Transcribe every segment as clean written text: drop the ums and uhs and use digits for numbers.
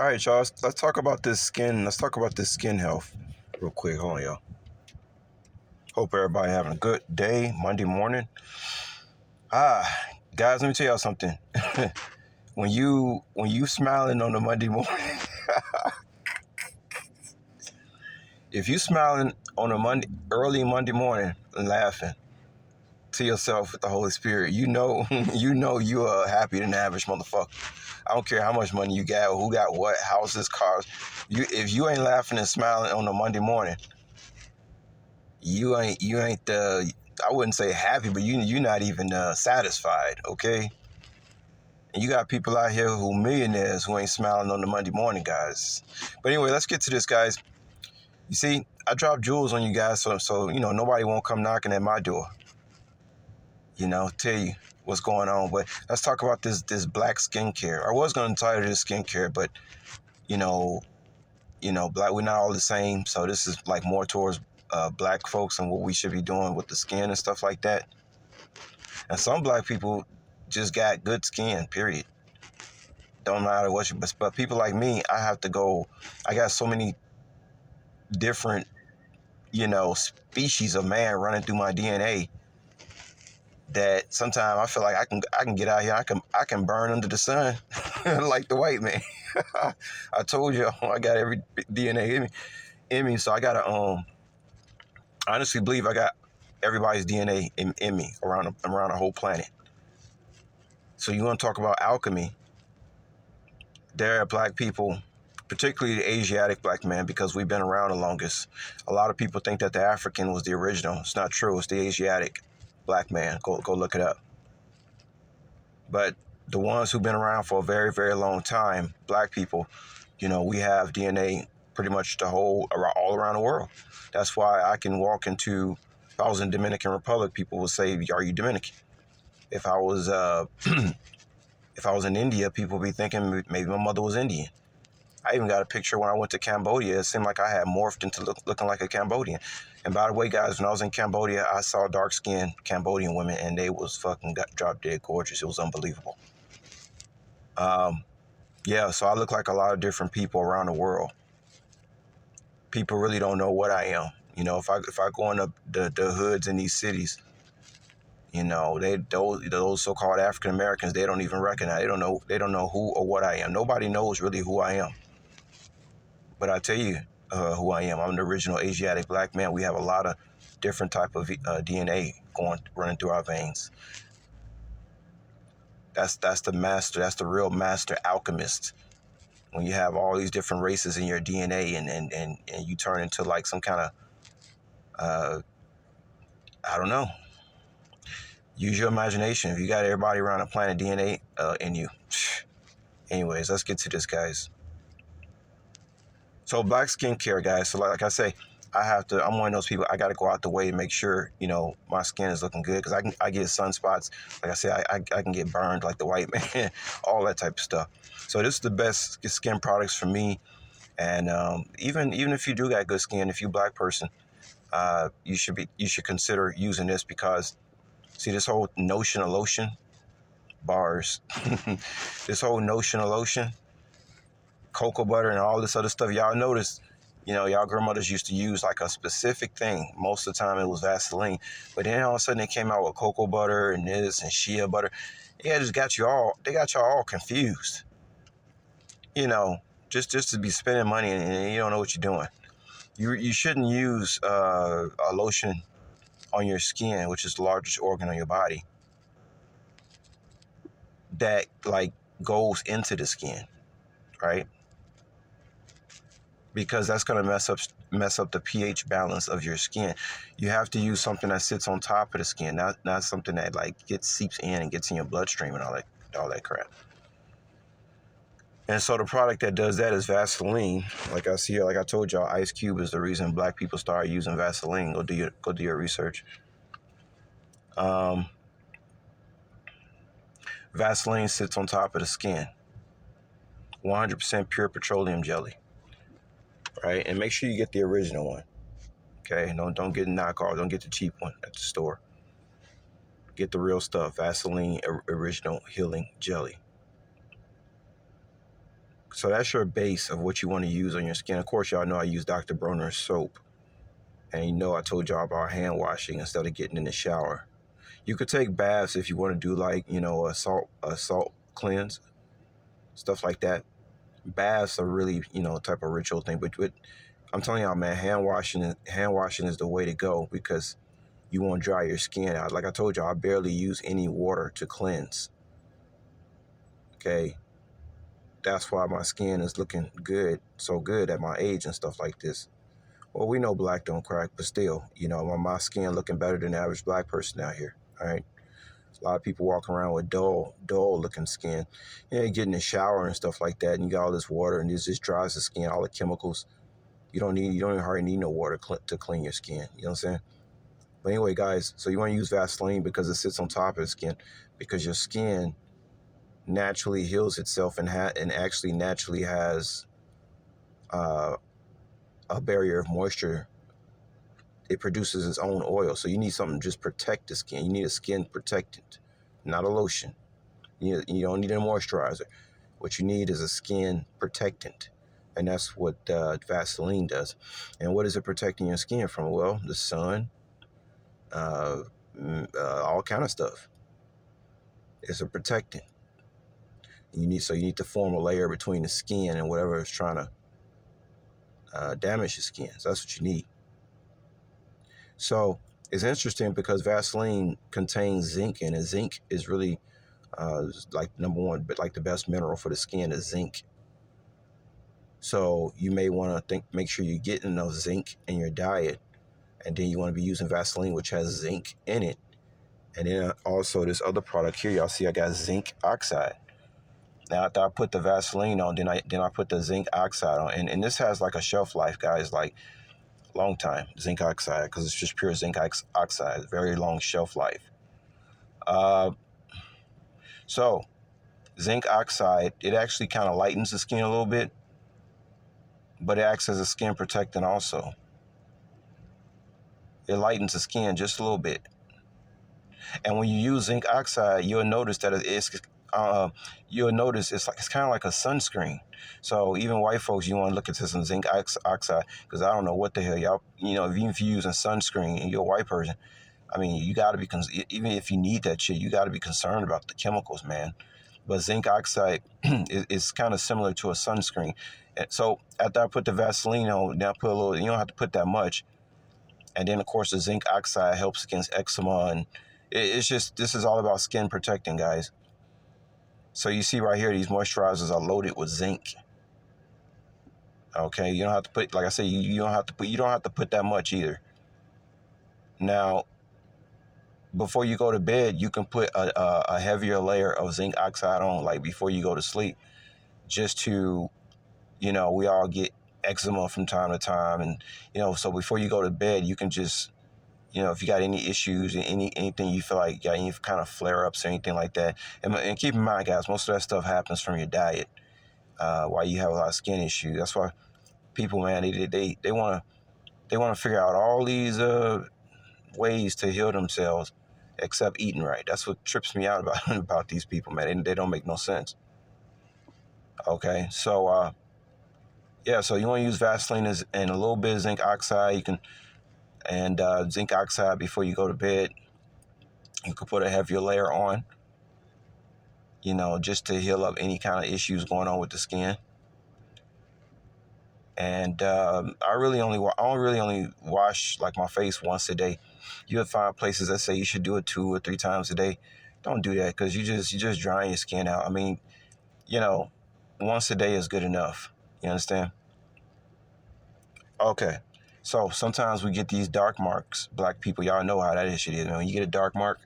All right, y'all. Let's talk about this skin. Let's talk about this skin health real quick. Hold on, y'all. Hope everybody having a good day, Monday morning. Guys, let me tell y'all something. when you smiling on a Monday morning, if you smiling on a early Monday morning and laughing to yourself with the Holy Spirit, you know, you are happier than the average motherfucker. I don't care how much money you got, or who got what, houses, cars. If you ain't laughing and smiling on a Monday morning, you ain't I wouldn't say happy, but you're not even satisfied, okay? And you got people out here who millionaires who ain't smiling on the Monday morning, guys. But anyway, let's get to this, guys. You see, I drop jewels on you guys, so nobody won't come knocking at my door. Tell you what's going on. But let's talk about this black skincare. I was gonna title this skincare, but you know, black, we're not all the same. So this is like more towards black folks and what we should be doing with the skin and stuff like that. And some black people just got good skin, period. Don't matter what but people like me, I got so many different, species of man running through my DNA that sometimes I feel like I can get out here, I can burn under the sun like the white man. I told you I got every DNA in me, so I gotta I honestly believe I got everybody's DNA in me around the whole planet. So you want to talk about alchemy? There are black people, particularly the Asiatic black man, because we've been around the longest. A lot of people think that the African was the original. It's not true. It's the Asiatic black man. Go look it up. But the ones who've been around for a very, very long time, black people, we have DNA pretty much all around the world. That's why I can walk into, if I was in Dominican Republic, people would say, "Are you Dominican?" If I was if I was in India, people would be thinking maybe my mother was Indian. I even got a picture when I went to Cambodia. It seemed like I had morphed into looking like a Cambodian. And by the way, guys, when I was in Cambodia, I saw dark-skinned Cambodian women, and they was fucking drop dead gorgeous. It was unbelievable. Yeah, so I look like a lot of different people around the world. People really don't know what I am. If I go in the hoods in these cities, those so-called African Americans, they don't even recognize. They don't know who or what I am. Nobody knows really who I am. But I tell you who I am. I'm the original Asiatic black man. We have a lot of different type of DNA running through our veins. That's the master. That's the real master alchemist. When you have all these different races in your DNA, and you turn into like some kind of I don't know. Use your imagination. If you got everybody around the planet DNA in you. Anyways, let's get to this, guys. So black skincare, guys. So like I say, I'm one of those people. I got to go out the way to make sure my skin is looking good, because I get sunspots. Like I say, I can get burned like the white man, all that type of stuff. So this is the best skin products for me. And even if you do got good skin, if you a black person, you should consider using this, because see, this whole notion of lotion bars, this whole notion of lotion, cocoa butter, and all this other stuff. Y'all notice, y'all grandmothers used to use like a specific thing. Most of the time it was Vaseline. But then all of a sudden they came out with cocoa butter and this and shea butter. Yeah, they got y'all all confused. Just to be spending money, and you don't know what you're doing. You shouldn't use a lotion on your skin, which is the largest organ on your body, that like goes into the skin, right? Because that's going to mess up the pH balance of your skin. You have to use something that sits on top of the skin, not something that like seeps in and gets in your bloodstream and all that crap. And so the product that does that is Vaseline. Like I told y'all, Ice Cube is the reason black people started using Vaseline. Go do your research. Vaseline sits on top of the skin. 100% pure petroleum jelly. Right? And make sure you get the original one. Okay? Don't get a knockoff. Don't get the cheap one at the store. Get the real stuff. Vaseline Original Healing Jelly. So that's your base of what you want to use on your skin. Of course, y'all know I use Dr. Bronner's soap. And you know I told y'all about hand washing instead of getting in the shower. You could take baths if you want to do like, a salt cleanse, stuff like that. Baths are really, type of ritual thing. But I'm telling y'all, man, hand washing is the way to go because you won't dry your skin out. Like I told y'all, I barely use any water to cleanse. Okay. That's why my skin is looking good, so good at my age and stuff like this. Well, we know black don't crack, but still, my skin looking better than the average black person out here. All right. A lot of people walk around with dull looking skin. You get in the shower and stuff like that, and you got all this water, and it just dries the skin, all the chemicals. You don't even hardly need no water to clean your skin. You know what I'm saying? But anyway, guys, so you want to use Vaseline because it sits on top of the skin, because your skin naturally heals itself and actually naturally has uh, a barrier of moisture. It produces its own oil, so you need something to just protect the skin. You need a skin protectant, not a lotion. You don't need a moisturizer. What you need is a skin protectant, and that's what Vaseline does. And what is it protecting your skin from? Well, the sun, uh, all kind of stuff. It's a protectant. You need to form a layer between the skin and whatever is trying to damage your skin. So that's what you need. So it's interesting because Vaseline contains zinc, and zinc is really like number one, but like the best mineral for the skin is zinc. So you may want to make sure you're getting enough zinc in your diet, and then you want to be using Vaseline, which has zinc in it. And then also this other product here, y'all see I got zinc oxide. Now after I put the Vaseline on, then I put the zinc oxide on, and this has like a shelf life, guys, like long time zinc oxide, because it's just pure zinc oxide, very long shelf life. Uh, so zinc oxide, it actually kind of lightens the skin a little bit, but it acts as a skin protectant also. It lightens the skin just a little bit. And when you use zinc oxide, you'll notice that it's kind of like a sunscreen. So even white folks, you want to look into some zinc oxide, because I don't know what the hell y'all, even if you're using sunscreen and you're a white person, I mean, you got to be, even if you need that shit, you got to be concerned about the chemicals, man. But zinc oxide is kind of similar to a sunscreen. So after I put the Vaseline on, then I put a little, you don't have to put that much. And then, of course, the zinc oxide helps against eczema. And it's just, this is all about skin protecting, guys. So you see right here, these moisturizers are loaded with zinc. Okay, you don't have to put, like I said, you don't have to put that much either. Now, before you go to bed, you can put a heavier layer of zinc oxide on, like before you go to sleep, just to, we all get eczema from time to time. And, so before you go to bed, you can just, if you got any issues and anything you feel like you got any kind of flare-ups or anything like that. And keep in mind, guys, most of that stuff happens from your diet. Why you have a lot of skin issues. That's why people, man, they want to figure out all these ways to heal themselves, except eating right. That's what trips me out about these people, man. They don't make no sense. Okay, so yeah, so you want to use Vaseline and a little bit of zinc oxide. You can zinc oxide before you go to bed. You could put a heavier layer on, just to heal up any kind of issues going on with the skin. And I don't really only wash like my face once a day. You'll find places that say you should do it 2 or 3 times a day. Don't do that, because you just drying your skin out. I mean, once a day is good enough. You understand? Okay. So sometimes we get these dark marks. Black people, y'all know how that shit is. When you get a dark mark,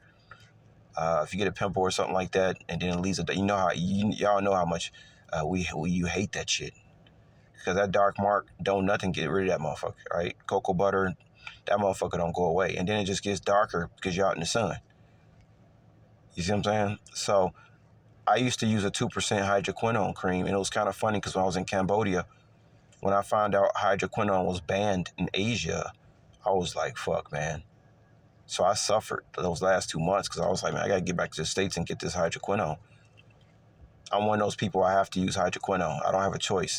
if you get a pimple or something like that, and then it leaves y'all know how much you hate that shit. Because that dark mark, don't nothing get rid of that motherfucker, right? Cocoa butter, that motherfucker don't go away. And then it just gets darker because you're out in the sun. You see what I'm saying? So I used to use a 2% hydroquinone cream, and it was kind of funny because when I was in Cambodia, when I found out hydroquinone was banned in Asia, I was like, fuck, man. So I suffered those last 2 months because I was like, man, I got to get back to the States and get this hydroquinone. I'm one of those people. I have to use hydroquinone. I don't have a choice.